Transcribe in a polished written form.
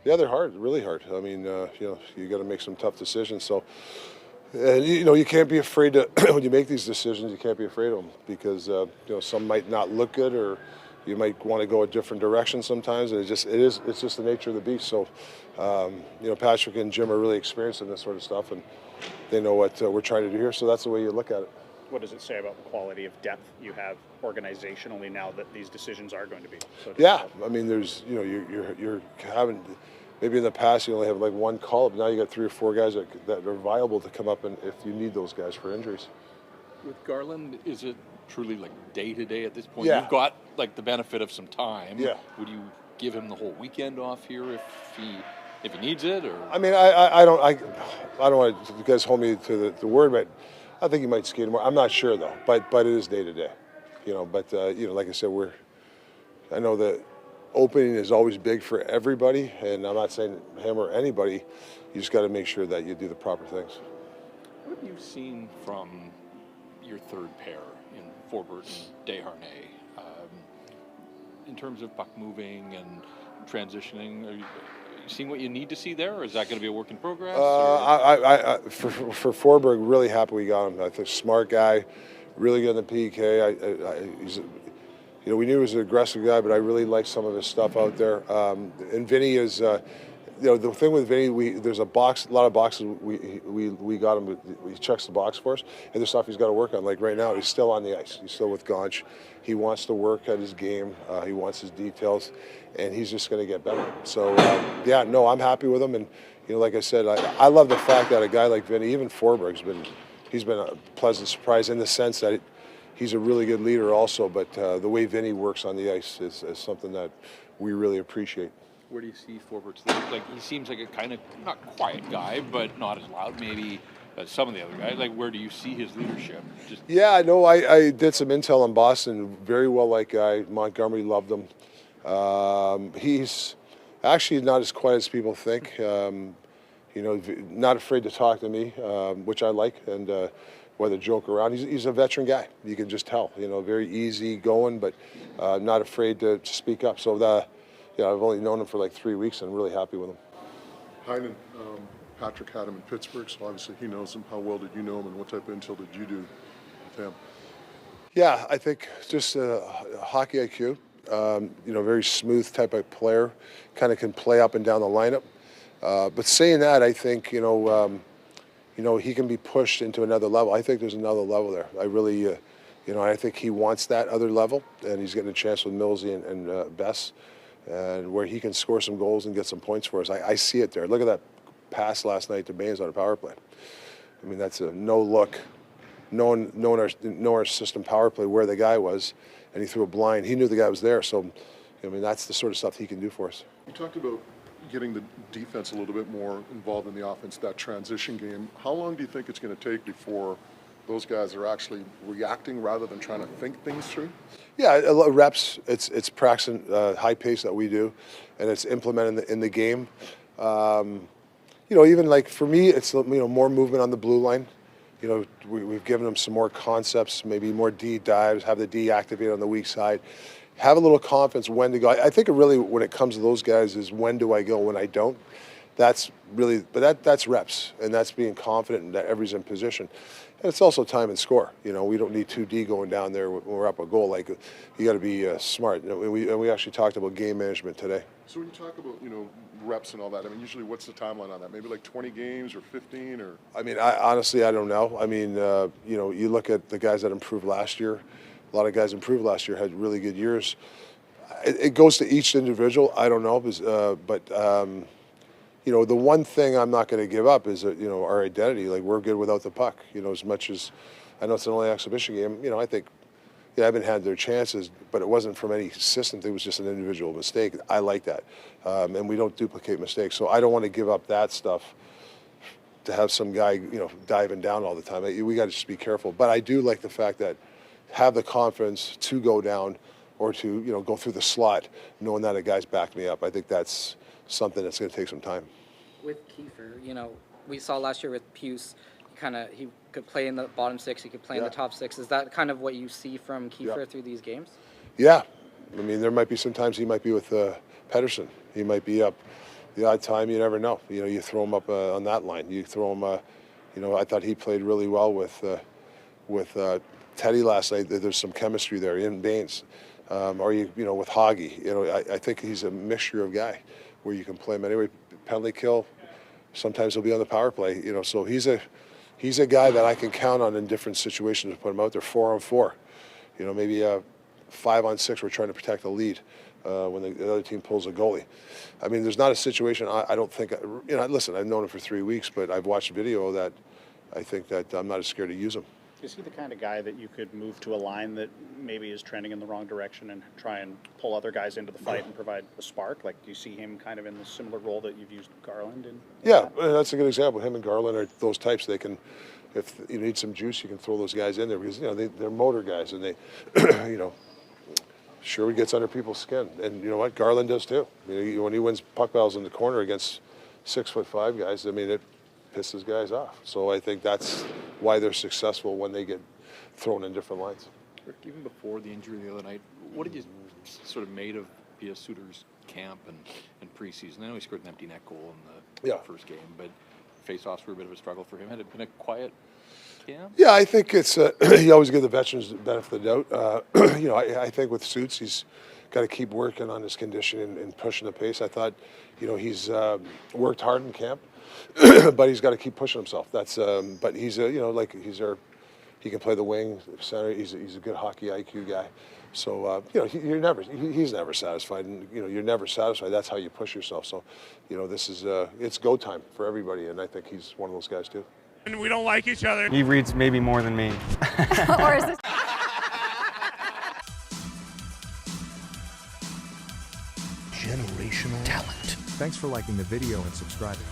Yeah, they're hard, really hard. I mean, you got to make some tough decisions. So, and you can't be afraid to when you make these decisions. You can't be afraid of them because some might not look good, or you might want to go a different direction sometimes. And it's just the nature of the beast. So, Patrick and Jim are really experienced in this sort of stuff, and they know what we're trying to do here. So that's the way you look at it. What does it say about the quality of depth you have organizationally now that these decisions are going to be so Yeah, difficult? I mean, there's you're having maybe in the past you only have like one call up. Now you got 3 or 4 guys that are viable to come up, and if you need those guys for injuries. With Garland, is it truly like day to day at this point? Yeah. You've got like the benefit of some time. Yeah. Would you give him the whole weekend off here if he needs it, or? I mean, I don't want to, you guys hold me to the word, but I think he might skate more. I'm not sure though, but it is day to day, But like I said, I know that opening is always big for everybody, and I'm not saying him or anybody. You just got to make sure that you do the proper things. What have you seen from your third pair in Forbert and Desharnais in terms of puck moving and transitioning? Are you seeing what you need to see there, or is that going to be a work in progress? For Forberg, really happy we got him. I think smart guy, really good in the PK. We knew he was an aggressive guy, but I really like some of his stuff out there. And Vinny is, the thing with Vinny, there's a lot of boxes we got him. He checks the box for us, and there's stuff he's got to work on. Like right now, he's still on the ice. He's still with Gaunch. He wants to work at his game. He wants his details, and he's just going to get better. So, I'm happy with him. And like I said, I love the fact that a guy like Vinny, even Forberg's he's been a pleasant surprise in the sense that he's a really good leader also. But the way Vinny works on the ice is something that we really appreciate. Where do you see Forbert's leadership? Like, he seems like a kind of not quiet guy, but not as loud maybe as some of the other guys. Like, where do you see his leadership? Yeah, I know. I did some intel on Boston. Very well liked guy. Montgomery loved him. He's actually not as quiet as people think. Not afraid to talk to me, which I like, and whether joke around. He's a veteran guy. You can just tell. Very easy going, but not afraid to speak up. So I've only known him for like 3 weeks, and I'm really happy with him. Heinen, Patrick had him in Pittsburgh, so obviously he knows him. How well did you know him, and what type of intel did you do with him? Yeah, I think just hockey IQ. Very smooth type of player, kind of can play up and down the lineup. But saying that, I think he can be pushed into another level. I think there's another level there. I really, I think he wants that other level, and he's getting a chance with Millsy and Bess, and where he can score some goals and get some points for us. I see it there. Look at that pass last night to Baines on a power play. I mean, that's a no look. Knowing our system power play where the guy was, and he threw a blind. He knew the guy was there. So, that's the sort of stuff he can do for us. You talked about getting the defense a little bit more involved in the offense, that transition game. How long do you think it's going to take before those guys are actually reacting rather than trying to think things through? Yeah, reps. It's practicing high pace that we do, and it's implemented in the game. Even like for me, it's more movement on the blue line. We've given them some more concepts, maybe more D dives, have the D activate on the weak side, have a little confidence when to go. I think it really, when it comes to those guys, is when do I go, when I don't. That's really, but that's reps, and that's being confident that everybody's in position. And it's also time and score. We don't need 2D going down there when we're up a goal. Like, you got to be smart. And we actually talked about game management today. So when you talk about, reps and all that, I mean, usually what's the timeline on that? Maybe like 20 games or 15 or? I mean, honestly, I don't know. I mean, you look at the guys that improved last year. A lot of guys improved last year, had really good years. It goes to each individual. I don't know, but the one thing I'm not going to give up is our identity. Like, we're good without the puck. As much as I know it's an only exhibition game. I think I haven't had their chances, but it wasn't from any system. It was just an individual mistake. I like that, and we don't duplicate mistakes. So I don't want to give up that stuff to have some guy diving down all the time. We got to just be careful. But I do like the fact that have the confidence to go down or to go through the slot, knowing that a guy's backed me up. I think that's something that's going to take some time. With Kiefer, we saw last year with Puce, he could play in the bottom six, he could play in the top six. Is that kind of what you see from Kiefer through these games? Yeah. I mean, there might be sometimes he might be with Pedersen. He might be up the odd time, you never know. You know, you throw him up on that line. You throw him. You know, I thought he played really well with Teddy last night. There's some chemistry there. In Baines, or you know, with Hoggy. You know, I think he's a mixture of guy where you can play him anyway. Penalty kill. Sometimes he'll be on the power play. You know, so he's a guy that I can count on in different situations to put him out there 4-on-4. You know, maybe 5-on-6. We're trying to protect the lead when the other team pulls a goalie. I mean, there's not a situation. I don't think. You know, listen, I've known him for 3 weeks, but I've watched video that I think that I'm not as scared to use him. Is he the kind of guy that you could move to a line that maybe is trending in the wrong direction and try and pull other guys into the fight and provide a spark? Like, do you see him kind of in the similar role that you've used Garland in? Yeah, that's a good example. Him and Garland are those types. They can, if you need some juice, you can throw those guys in there because, you know, they're motor guys and they, you know, sure he gets under people's skin. And you know what? Garland does too. You know, when he wins puck battles in the corner against 6'5" guys, I mean, it pisses guys off. So I think that's why they're successful when they get thrown in different lines. Even before the injury the other night, what did you sort of made of Pia Suter's camp and preseason? I know he scored an empty net goal in the first game, but face-offs were a bit of a struggle for him. Had it been a quiet camp? Yeah, I think it's you always give the veterans the benefit of the doubt. You know, I think with Suits, he's got to keep working on his condition and pushing the pace. I thought, you know, he's worked hard in camp, but he's got to keep pushing himself. That's but he's you know, like he can play the wing center. He's a good hockey IQ guy. So you know, he's never satisfied, and you know, you're never satisfied. That's how you push yourself. So, you know, this is it's go time for everybody, and I think he's one of those guys too. And we don't like each other. He reads maybe more than me. Or is this generational talent. Thanks for liking the video and subscribing.